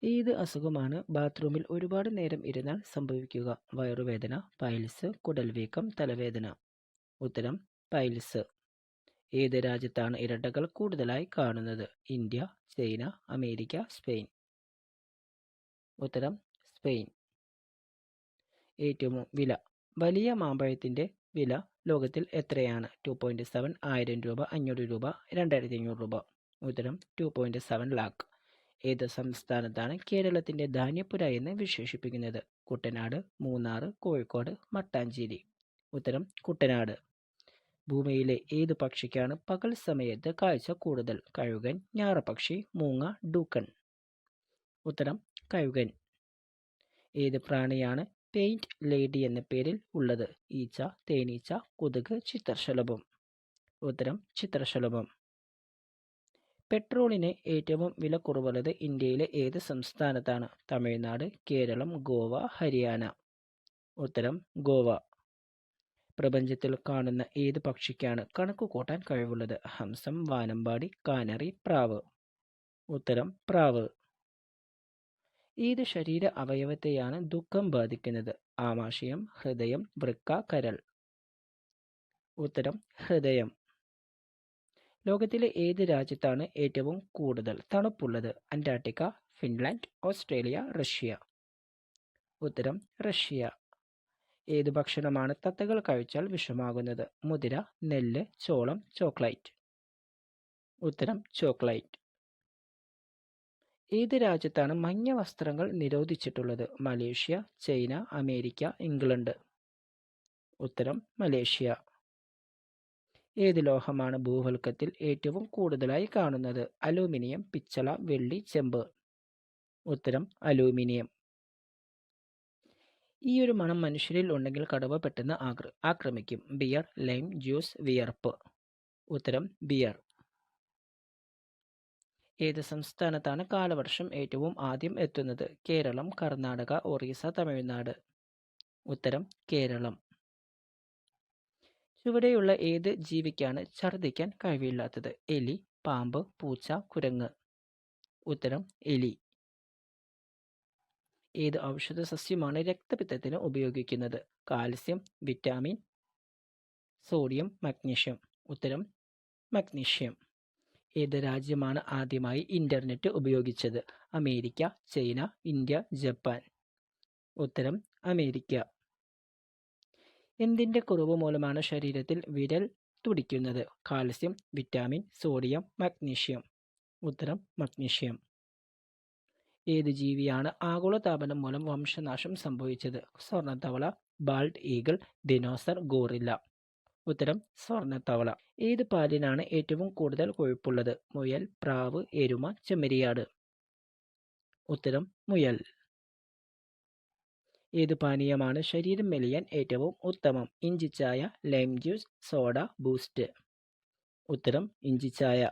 ഏത് അസുഖമാണ് ബാത്റൂമിൽ ഒരുപാട് നേരം ഇരുന്നാൽ സംഭവിക്കുക? വയറുവേദന, പൈൽസ്, കുടൽവീക്കം, തലവേദന. ഉത്തരം പൈൽസ്. ഏത് രാജ്യത്താണ് ഇരട്ടകൾ കൂടുതലായി കാണുന്നത്? India, China, America, Spain. ഉത്തരം സ്പെയിൻ. ഏറ്റവും വില. വലിയ മാമ്പഴത്തിന്റെ വില ലോകത്തിൽ എത്രയാണ്? 2.7, 1000 രൂപ, 500 രൂപ, 2500 രൂപ. ഉത്തരം 2.7 ലാക്ക്. ഏത് സംസ്ഥാനത്താണ് കേരളത്തിന്റെ ധാന്യപ്പുര എന്ന് വിശേഷിപ്പിക്കുന്നത്? കുട്ടനാട്, മൂന്നാർ, കോഴിക്കോട്, മട്ടാഞ്ചേരി. ഉത്തരം കുട്ടനാട്. ഭൂമിയിലെ ഏതു പക്ഷിക്കാണ് പകൽ സമയത്ത് കാഴ്ച കൂടുതൽ? കഴുകൻ, ഞാറപ്പക്ഷി, മൂങ്ങ, ഡൂക്കൺ. ഉത്തരം കഴുകൻ. ഏത് പ്രാണിയാണ് പെയിന്റ് ലേഡി എന്ന പേരിൽ ഉള്ളത്? ഈച്ച, തേനീച്ച, കൊതുക്, ചിത്രശലഭം. ഉത്തരം ചിത്രശലഭം. പെട്രോളിന് ഏറ്റവും വില കുറവുള്ളത് ഇന്ത്യയിലെ ഏത് സംസ്ഥാനത്താണ്? തമിഴ്നാട്, കേരളം, ഗോവ, ഹരിയാന. ഉത്തരം ഗോവ. പ്രപഞ്ചത്തിൽ കാണുന്ന ഏത് പക്ഷിക്കാണ് കണക്ക് കൂട്ടാൻ കഴിവുള്ളത്? ഹംസം, വാനമ്പാടി, കാനറി, പ്രാവ്. ഉത്തരം പ്രാവ്. ഏത് ശരീര അവയവത്തെയാണ് ദുഃഖം ബാധിക്കുന്നത്? ആമാശയം, ഹൃദയം, വൃക്ക, കരൾ. ഉത്തരം ഹൃദയം. ലോകത്തിലെ ഏത് രാജ്യത്താണ് ഏറ്റവും കൂടുതൽ തണുപ്പുള്ളത്? Antarctica, Finland, Australia, Russia. ഉത്തരം റഷ്യ. ഏത് ഭക്ഷണമാണ് തത്തകൾ കഴിച്ചാൽ വിഷമാകുന്നത്? മുതിര, നെല്ല്, ചോളം, ചോക്ലേറ്റ്. ഉത്തരം ചോക്ലേറ്റ്. ഏത് രാജ്യത്താണ് മഞ്ഞ വസ്ത്രങ്ങൾ നിരോധിച്ചിട്ടുള്ളത്? Malaysia, China, America, England. ഉത്തരം മലേഷ്യ. ഏത് ലോഹമാണ് ഭൂവൽക്കത്തിൽ ഏറ്റവും കൂടുതലായി കാണുന്നത്? അലൂമിനിയം, പിച്ചള, വെള്ളി, ചെമ്പ്. ഉത്തരം അലൂമിനിയം. ഈ ഒരു മണം മനുഷ്യരിൽ ഉണ്ടെങ്കിൽ കടുവ പെട്ടെന്ന് ആക്രമിക്കും. ബിയർ, ലൈം, ജ്യൂസ്, വിയർപ്പ്. ഉത്തരം ബിയർ. ഏത് സംസ്ഥാനത്താണ് കാലവർഷം ഏറ്റവും ആദ്യം എത്തുന്നത്? കേരളം, കർണാടക, ഒറീസ, തമിഴ്നാട്. ഉത്തരം കേരളം. ചുവടെയുള്ള ഏത് ജീവിക്കാണ് ഛർദ്ദിക്കാൻ കഴിവില്ലാത്തത്? എലി, പാമ്പ്, പൂച്ച, കുരങ്ങ്. ഉത്തരം എലി. ഏത് ഔഷധ സസ്യമാണ് രക്തപിത്തത്തിന് ഉപയോഗിക്കുന്നത്? Calcium, vitamin, sodium, magnesium. ഉത്തരം മഗ്നീഷ്യം. ഏത് രാജ്യമാണ് ആദ്യമായി ഇന്റർനെറ്റ് ഉപയോഗിച്ചത്? America, China, India, Japan. ഉത്തരം അമേരിക്ക. എന്തിന്റെ കുറവ് മൂലമാണ് ശരീരത്തിൽ വിരൽ തുടിക്കുന്നത്? Calcium, vitamin, sodium, magnesium. ഉത്തരം മഗ്നീഷ്യം. ഏത് ജീവിയാണ് ആഗോളതാപനം മൂലം വംശനാശം സംഭവിച്ചത്? സ്വർണ്ണത്തവള, ബാൾഡ് ഈഗിൾ, ദിനോസർ, ഗോറില്ല. ഉത്തരം സ്വർണ്ണത്തവള. ഏത് പാലിനാണ് ഏറ്റവും കൂടുതൽ കൊഴുപ്പുള്ളത്? മുയൽ, പ്രാവ്, എരുമ, ചെമ്മരിയാട്. ഉത്തരം മുയൽ. ഏത് പാനീയമാണ് ശരീരം മെലിയാൻ ഏറ്റവും ഉത്തമം? ഇഞ്ചിച്ചായ, ലൈം ജ്യൂസ്, സോഡ, ബൂസ്റ്റ്. ഉത്തരം ഇഞ്ചിച്ചായ.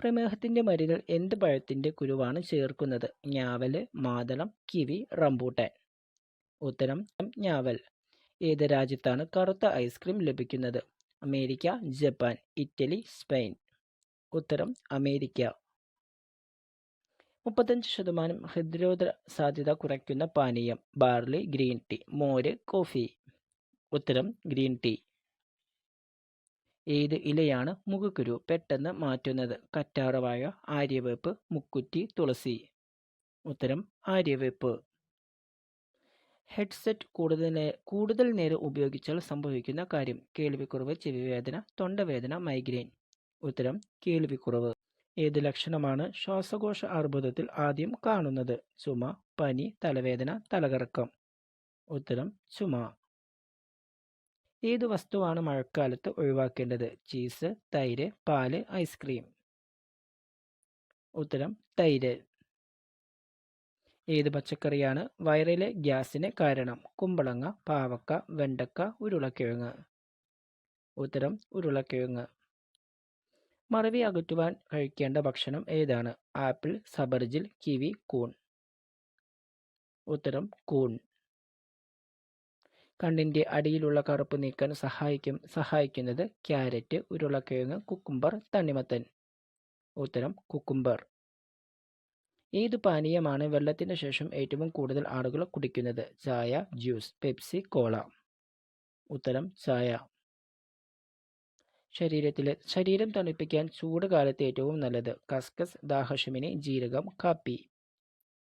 പ്രമേഹത്തിന്റെ മരുന്നിൽ എന്ത് പഴത്തിന്റെ കുരുവാണ് ചേർക്കുന്നത്? ഞാവല്, മാതളം, കിവി, റംബൂട്ടാൻ. ഉത്തരം ഞാവൽ. ഏത് രാജ്യത്താണ് കറുത്ത ഐസ്ക്രീം ലഭിക്കുന്നത്? America, Japan, Italy, Spain. ഉത്തരം അമേരിക്ക. 35% ഹൃദ്രോഗ സാധ്യത കുറയ്ക്കുന്ന പാനീയം? ബാർലി, ഗ്രീൻ ടീ, മോര്, കോഫി. ഉത്തരം ഗ്രീൻ ടീ. ഏത് ഇലയാണ് മുഖക്കുരു പെട്ടെന്ന് മാറ്റുന്നത്? കറ്റാർവാഴ, ആര്യവേപ്പ്, മുക്കുറ്റി, തുളസി. ഉത്തരം ആര്യവേപ്പ്. ഹെഡ്സെറ്റ് കൂടുതൽ നേരം ഉപയോഗിച്ചാൽ സംഭവിക്കുന്ന കാര്യം? കേൾവിക്കുറവ്, ചെവിവേദന, തൊണ്ടവേദന, മൈഗ്രെയിൻ. ഉത്തരം കേൾവിക്കുറവ്. ഏത് ലക്ഷണമാണ് ശ്വാസകോശ അർബുദത്തിൽ ആദ്യം കാണുന്നത്? ചുമ, പനി, തലവേദന, തലകറക്കം. ഉത്തരം ചുമ. ഏതു വസ്തുവാണ് മഴക്കാലത്ത് ഒഴിവാക്കേണ്ടത്? ചീസ്, തൈര്, പാല്, ഐസ്ക്രീം. ഉത്തരം തൈര്. ഏത് പച്ചക്കറിയാണ് വയറിലെ ഗ്യാസിന് കാരണം? കുമ്പളങ്ങ, പാവക്ക, വെണ്ടക്ക, ഉരുളക്കിഴങ്ങ്. ഉത്തരം ഉരുളക്കിഴങ്ങ്. മറവി അകറ്റുവാൻ കഴിക്കേണ്ട ഭക്ഷണം ഏതാണ്? ആപ്പിൾ, സബർജിൽ, കിവി, കൂൺ. ഉത്തരം കൂൺ. കണ്ണിന്റെ അടിയിലുള്ള കറുപ്പ് നീക്കാൻ സഹായിക്കുന്നത് ക്യാരറ്റ്, ഉരുളക്കിഴങ്ങ്, കുക്കുംബർ, തണ്ണിമത്തൻ. ഉത്തരം കുക്കുംബർ. ഏതു പാനീയമാണ് വെള്ളത്തിന് ശേഷം ഏറ്റവും കൂടുതൽ ആളുകൾ കുടിക്കുന്നത്? ചായ, ജ്യൂസ്, പെപ്സി, കോള. ഉത്തരം ചായ. ശരീരം തണുപ്പിക്കാൻ ചൂട് കാലത്ത് ഏറ്റവും നല്ലത്? കസ്കസ്, ദാഹശമിനി, ജീരകം, കാപ്പി.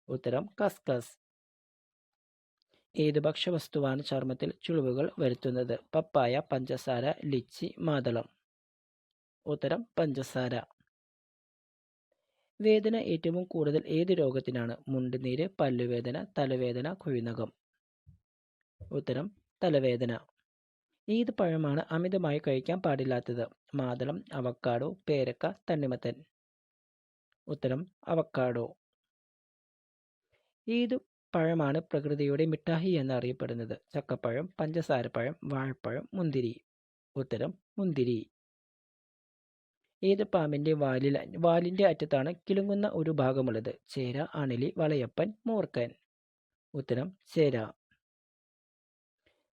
ഉത്തരം കസ്കസ്. ഏത് ഭക്ഷ്യവസ്തുവാണ് ചർമ്മത്തിൽ ചുളിവുകൾ വരുത്തുന്നത്? പപ്പായ, പഞ്ചസാര, ലിച്ചി, മാതളം. ഉത്തരം പഞ്ചസാര. വേദന ഏറ്റവും കൂടുതൽ ഏത് രോഗത്തിനാണ്? മുണ്ടുനീര്, പല്ലുവേദന, തലവേദന, കുഴിനഖം. ഉത്തരം തലവേദന. ഏത് പഴമാണ് അമിതമായി കഴിക്കാൻ പാടില്ലാത്തത്? മാതളം, അവക്കാഡോ, പേരക്ക, തണ്ണിമത്തൻ. ഉത്തരം അവക്കാഡോ. ഏത് പഴമാണ് പ്രകൃതിയുടെ മിഠായി എന്നറിയപ്പെടുന്നത്? ചക്കപ്പഴം, പഞ്ചസാരപ്പഴം, വാഴപ്പഴം, മുന്തിരി. ഉത്തരം മുന്തിരി. ഏത് പാമ്പിന്റെ വാലിന്റെ അറ്റത്താണ് കിളുങ്ങുന്ന ഒരു ഭാഗമുള്ളത്? ചേര, അണലി, വളയപ്പൻ, മൂർഖൻ. ഉത്തരം ചേര.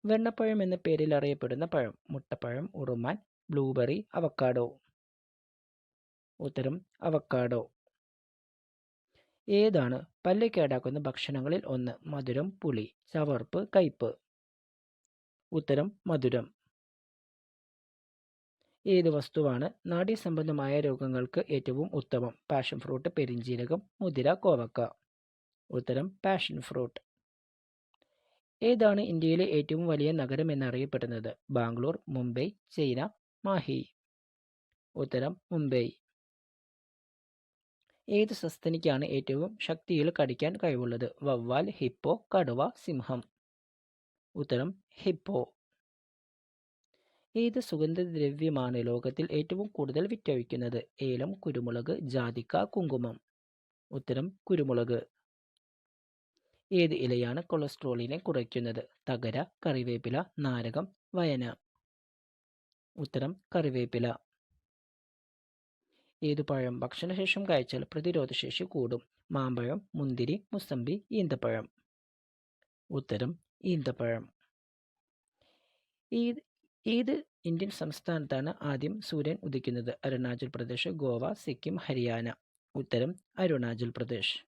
വെണ്ണപ്പഴം എന്ന പേരിൽ അറിയപ്പെടുന്ന പഴം? മുട്ടപ്പഴം, ഉറുമാൻ, ബ്ലൂബെറി, അവക്കാഡോ. ഉത്തരം അവക്കാഡോ. ഏതാണ് പല്ല് കേടാക്കുന്ന ഭക്ഷണങ്ങളിൽ ഒന്ന്? മധുരം, പുളി, ചവർപ്പ്, കയ്പ്. ഉത്തരം മധുരം. ഏത് വസ്തുവാണ് നാഡീസംബന്ധമായ രോഗങ്ങൾക്ക് ഏറ്റവും ഉത്തമം? പാഷൻ ഫ്രൂട്ട്, പെരിഞ്ജീരകം, മുതിര, കോവക്ക. ഉത്തരം പാഷൻ ഫ്രൂട്ട്. ഏതാണ് ഇന്ത്യയിലെ ഏറ്റവും വലിയ നഗരം എന്നറിയപ്പെടുന്നത്? ബാംഗ്ലൂർ, മുംബൈ, ചൈന, മാഹി. ഉത്തരം മുംബൈ. ഏത് സസ്തനിക്കാണ് ഏറ്റവും ശക്തിയിൽ കടിക്കാൻ കഴിവുള്ളത്? വവ്വാൽ, ഹിപ്പോ, കടുവ, സിംഹം. ഉത്തരം ഹിപ്പോ. ഏത് സുഗന്ധദ്രവ്യമാണ് ലോകത്തിൽ ഏറ്റവും കൂടുതൽ വിറ്റഴിക്കുന്നത്? ഏലം, കുരുമുളക്, ജാതിക്ക, കുങ്കുമം. ഉത്തരം കുരുമുളക്. ഏത് ഇലയാണ് കൊളസ്ട്രോളിനെ കുറയ്ക്കുന്നത്? തകര, കറിവേപ്പില, നാരകം, വയന. ഉത്തരം കറിവേപ്പില. ഏതു പഴം ഭക്ഷണശേഷം കഴിച്ചാൽ പ്രതിരോധശേഷി കൂടും? മാമ്പഴം, മുന്തിരി, മുസമ്പി, ഈന്തപ്പഴം. ഉത്തരം ഈന്തപ്പഴം. ഏത് ഇന്ത്യൻ സംസ്ഥാനത്താണ് ആദ്യം സൂര്യൻ ഉദിക്കുന്നത്? അരുണാചൽ പ്രദേശ്, ഗോവ, സിക്കിം, ഹരിയാന. ഉത്തരം അരുണാചൽ പ്രദേശ്.